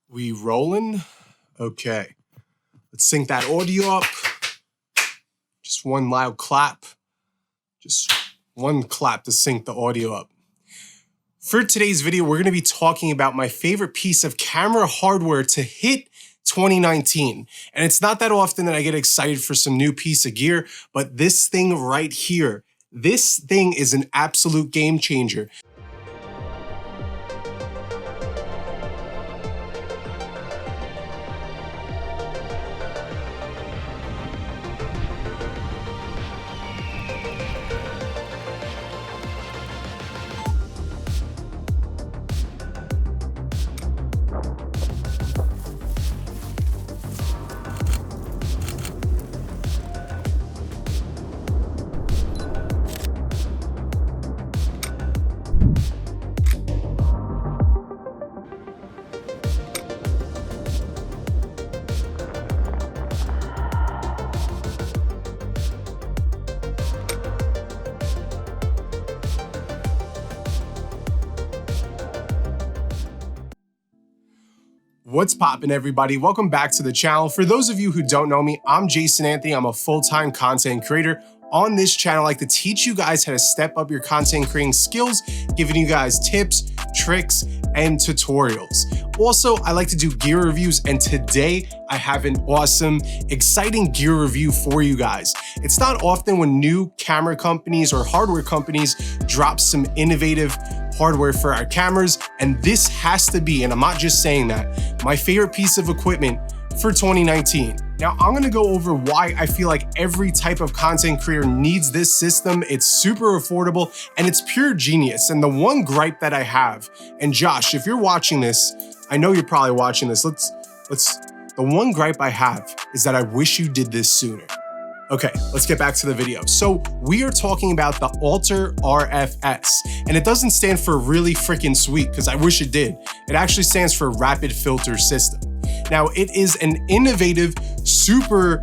We rolling? Okay. Let's sync that audio up. Just one loud clap. Just one clap to sync the audio up. For today's video, we're gonna be talking about my favorite piece of camera hardware to hit 2019. And it's not that often that I get excited for some new piece of gear, but this thing right here, this thing is an absolute game changer. What's poppin', everybody? Welcome back to the channel. For those of you who don't know me, I'm Jason Anthony. I'm a full-time content creator. On this channel, I like to teach you guys how to step up your content creating skills, giving you guys tips, tricks, and tutorials. Also, I like to do gear reviews, and today I have an awesome, exciting gear review for you guys. It's not often when new camera companies or hardware companies drop some innovative hardware for our cameras, and this has to be, and I'm not just saying that, my favorite piece of equipment for 2019. Now, I'm gonna go over why I feel like every type of content creator needs this system. It's super affordable and it's pure genius. And the one gripe that I have, and Josh, if you're watching this, I know you're probably watching this, the one gripe I have is that I wish you did this sooner. Okay, let's get back to the video. So we are talking about the Alter RFS, and it doesn't stand for really freaking sweet, because I wish it did. It actually stands for Rapid Filter System. Now, it is an innovative, super,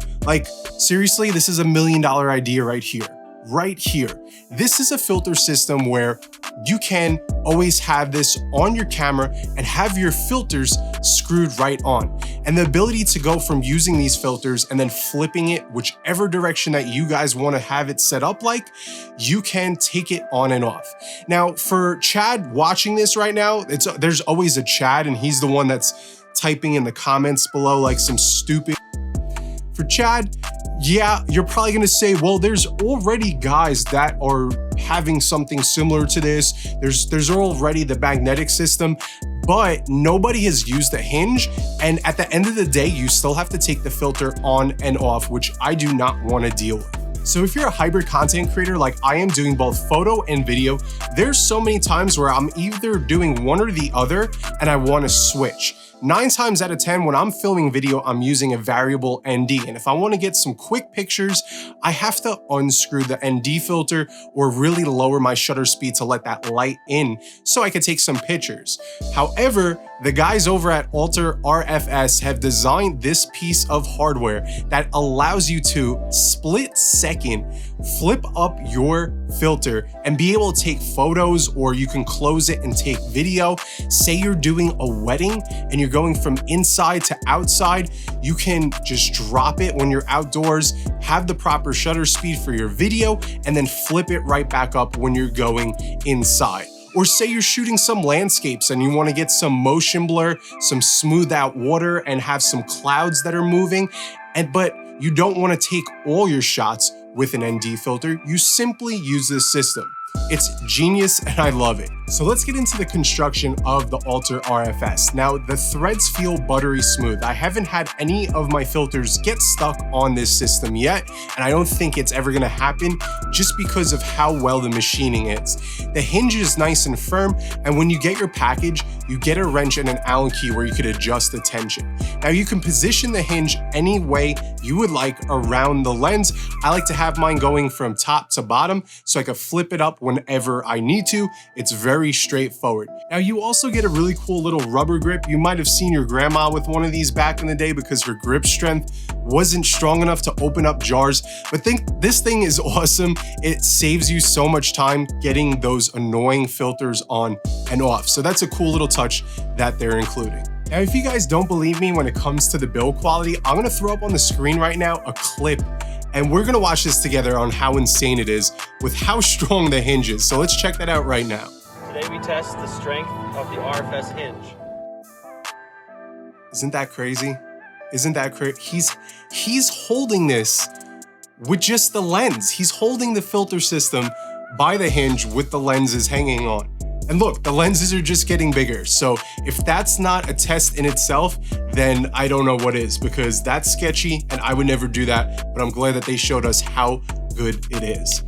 seriously, this is $1 million idea right here. Right here. This is a filter system where you can always have this on your camera and have your filters screwed right on. And the ability to go from using these filters and then flipping it whichever direction that you guys want to have it set up like, you can take it on and off. Now, for Chad watching this right now, there's always a Chad, and he's the one that's typing in the comments below like some stupid. For Chad, yeah, you're probably gonna say, well, there's already guys that are having something similar to this. There's already the magnetic system, but nobody has used a hinge. And at the end of the day, you still have to take the filter on and off, which I do not want to deal with. So if you're a hybrid content creator like I am, doing both photo and video, there's so many times where I'm either doing one or the other and I want to switch. 9 times out of 10, when I'm filming video, I'm using a variable ND. And if I want to get some quick pictures, I have to unscrew the ND filter or really lower my shutter speed to let that light in so I can take some pictures. However, the guys over at Alter RFS have designed this piece of hardware that allows you to split-second flip up your filter and be able to take photos, or you can close it and take video. Say you're doing a wedding and you're going from inside to outside, you can just drop it when you're outdoors, have the proper shutter speed for your video, and then flip it right back up when you're going inside. Or say you're shooting some landscapes and you want to get some motion blur, some smooth out water, and have some clouds that are moving, but you don't want to take all your shots with an ND filter. You simply use this system. It's genius and I love it. So let's get into the construction of the Alter RFS. Now, the threads feel buttery smooth. I haven't had any of my filters get stuck on this system yet, and I don't think it's ever gonna happen just because of how well the machining is. The hinge is nice and firm, and when you get your package, you get a wrench and an Allen key where you could adjust the tension. Now, you can position the hinge any way you would like around the lens. I like to have mine going from top to bottom so I can flip it up whenever I need to. It's very straightforward. Now, you also get a really cool little rubber grip. You might have seen your grandma with one of these back in the day because her grip strength wasn't strong enough to open up jars, but this thing is awesome. It saves you so much time getting those annoying filters on and off. So that's a cool little touch that they're including. Now, if you guys don't believe me when it comes to the build quality, I'm gonna throw up on the screen right now a clip, and we're gonna watch this together on how insane it is with how strong the hinge is. So let's check that out right now. Today we test the strength of the RFS hinge. Isn't that crazy? Isn't that crazy? He's holding this with just the lens. He's holding the filter system by the hinge with the lenses hanging on. And look, the lenses are just getting bigger. So if that's not a test in itself, then I don't know what is, because that's sketchy and I would never do that. But I'm glad that they showed us how good it is.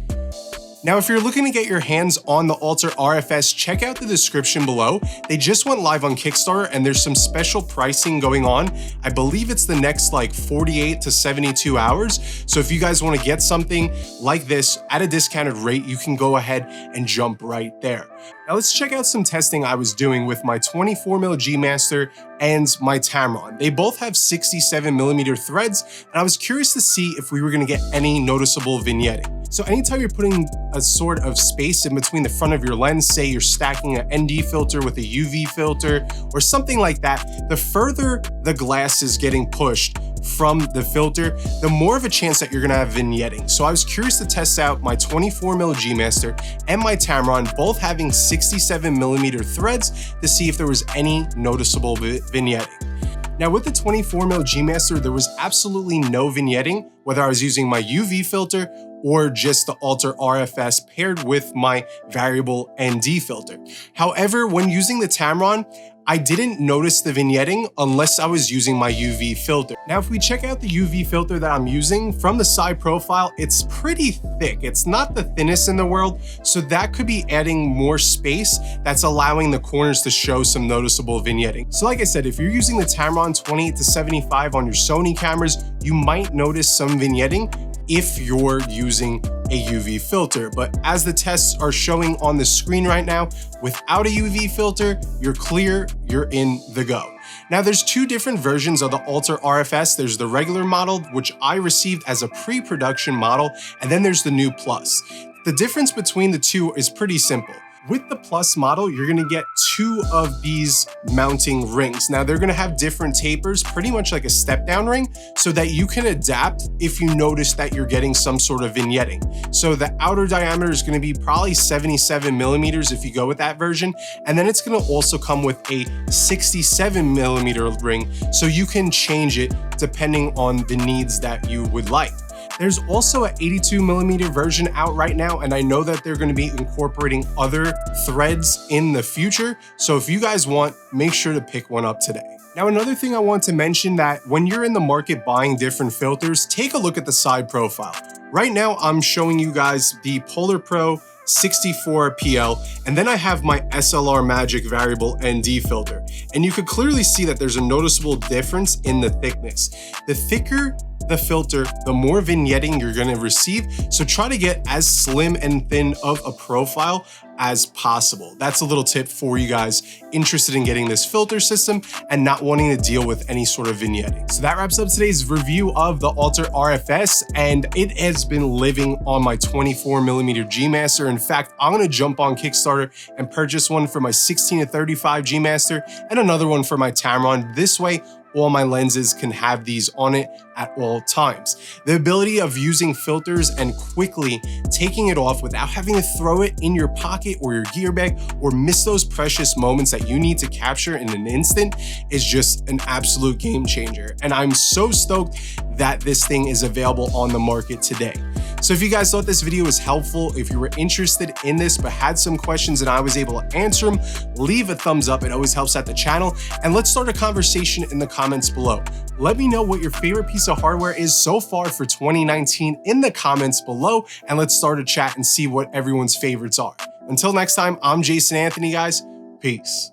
Now, if you're looking to get your hands on the Alter RFS, check out the description below. They just went live on Kickstarter and there's some special pricing going on. I believe it's the next like 48 to 72 hours. So if you guys want to get something like this at a discounted rate, you can go ahead and jump right there. Now let's check out some testing I was doing with my 24mm G Master and my Tamron. They both have 67mm threads, and I was curious to see if we were gonna get any noticeable vignetting. So anytime you're putting a sort of space in between the front of your lens, say you're stacking an ND filter with a UV filter or something like that, the further the glass is getting pushed from the filter, the more of a chance that you're gonna have vignetting. So I was curious to test out my 24mm G Master and my Tamron, both having 67mm threads, to see if there was any noticeable vignetting. Now with the 24mm G Master, there was absolutely no vignetting, whether I was using my UV filter or just the Alter RFS paired with my variable ND filter. However, when using the Tamron, I didn't notice the vignetting unless I was using my UV filter. Now, if we check out the UV filter that I'm using from the side profile, it's pretty thick. It's not the thinnest in the world, so that could be adding more space that's allowing the corners to show some noticeable vignetting. So like I said, if you're using the Tamron 28-75 on your Sony cameras, you might notice some vignetting if you're using a UV filter. But as the tests are showing on the screen right now, without a UV filter, you're clear, you're in the go. Now there's two different versions of the Alter RFS. There's the regular model, which I received as a pre-production model, and then there's the new Plus. The difference between the two is pretty simple. With the Plus model, you're gonna get two of these mounting rings. Now they're gonna have different tapers, pretty much like a step down ring, so that you can adapt if you notice that you're getting some sort of vignetting. So the outer diameter is gonna be probably 77mm if you go with that version. And then it's gonna also come with a 67mm ring, so you can change it depending on the needs that you would like. There's also an 82mm version out right now, and I know that they're going to be incorporating other threads in the future. So if you guys want, make sure to pick one up today. Now, another thing I want to mention, that when you're in the market buying different filters, take a look at the side profile. Right now, I'm showing you guys the Polar Pro 64 PL, and then I have my SLR Magic variable ND filter. And you could clearly see that there's a noticeable difference in the thickness. The thicker the filter, the more vignetting you're gonna receive. So try to get as slim and thin of a profile as possible. That's a little tip for you guys interested in getting this filter system and not wanting to deal with any sort of vignetting. So that wraps up today's review of the Alter RFS, and it has been living on my 24mm G Master. In fact, I'm gonna jump on Kickstarter and purchase one for my 16-35 G Master and another one for my Tamron. This way, all my lenses can have these on it at all times. The ability of using filters and quickly taking it off without having to throw it in your pocket or your gear bag or miss those precious moments that you need to capture in an instant is just an absolute game changer. And I'm so stoked that this thing is available on the market today. So if you guys thought this video was helpful, if you were interested in this but had some questions and I was able to answer them, leave a thumbs up. It always helps out the channel. And let's start a conversation in the comments below. Let me know what your favorite piece of hardware is so far for 2019 in the comments below, and let's start a chat and see what everyone's favorites are. Until next time, I'm Jason Anthony, guys. Peace.